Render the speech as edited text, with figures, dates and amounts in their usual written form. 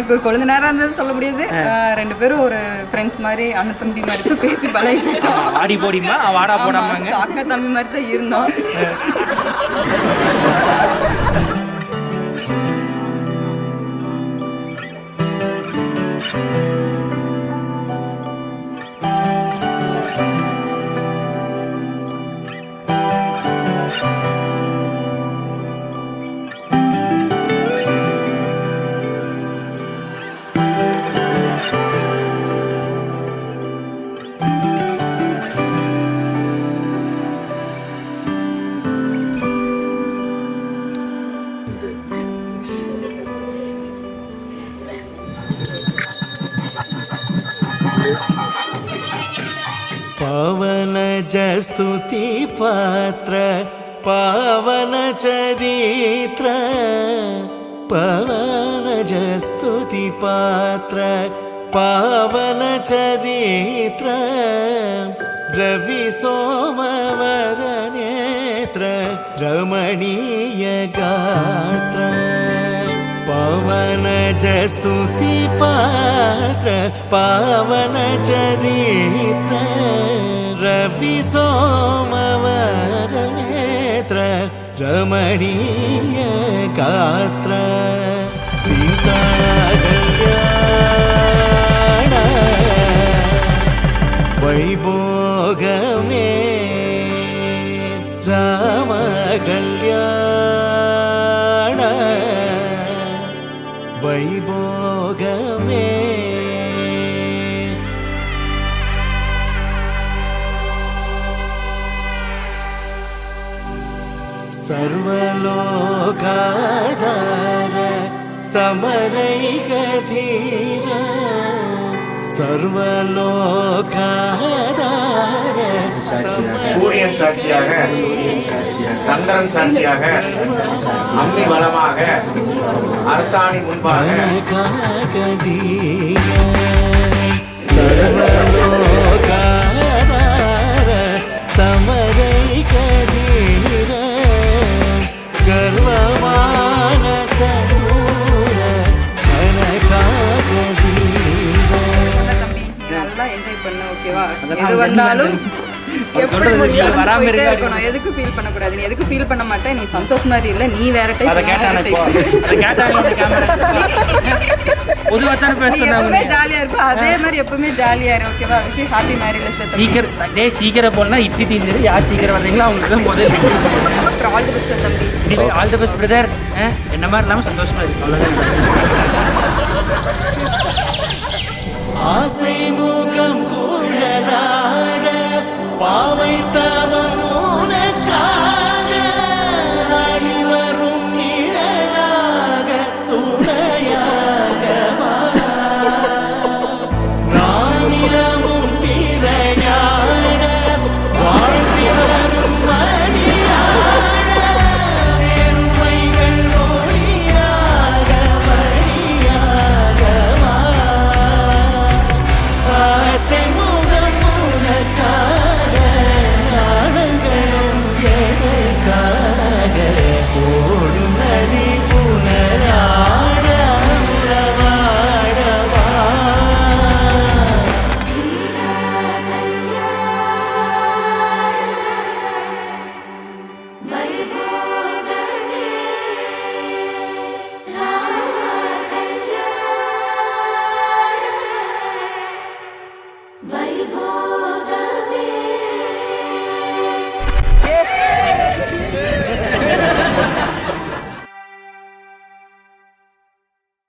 எனக்கு ஒரு கொழுந்தனாரா இருந்தது சொல்ல முடியாது. 2 பேரும் ஒரு ஃப்ரெண்ட்ஸ் மாதிரி அண்ணன் தம்பி மாதிரி பேசி பழகி ஆடி போடிமா வாடா போடாமாங்க அக்கா தம்பி மாதிரி தான் இருந்தோம். पावन स्तुति पात्र पावन चरित्र पावन स्तुति पात्र पावन चरित्र रवि सोमवर नेत्र रमणीय गात्र पावन स्तुति पात्र पावन चरित्र रवि सोमवर नेत्र रमणीय गात्र सीता कल्याण वैभोगमे राम कल्याण वैभोगमे सर्वलोकाधार समरैकधीर सर्वलोकाधार சூரியன் சாட்சியாக சந்திரன் சாட்சியாக அம்மி பலமாக அரசாணி முன்பாக सर्वलोकाधार समरैकधीर गर्वमानस நல்லா என்ஜாய் பண்ண. ஓகேவா? எது வந்தாலும் எதுக்கு ஃபீல் பண்ணக்கூடாது. நீ எதுக்கு ஃபீல் பண்ண மாட்டேன். நீ சந்தோஷ் மாதிரி இல்லை, நீ வேற டைப். ஜாலியா இருக்கும். அதே மாதிரி எப்பவுமே ஜாலியா இரு. ஓகேவா? Happy marriage. சீக்கிரம் போனா இட்லி தீர்ந்து யார் சீக்கிரம் வந்தீங்களா அவங்களுக்கு தான் முதல். ஆல் தி பெஸ்ட் தம்பி. All the best brother. என்ன மாதிரி இல்லாமல் சந்தோஷமா இருக்கு. அவ்வளோதான். ஆசை முக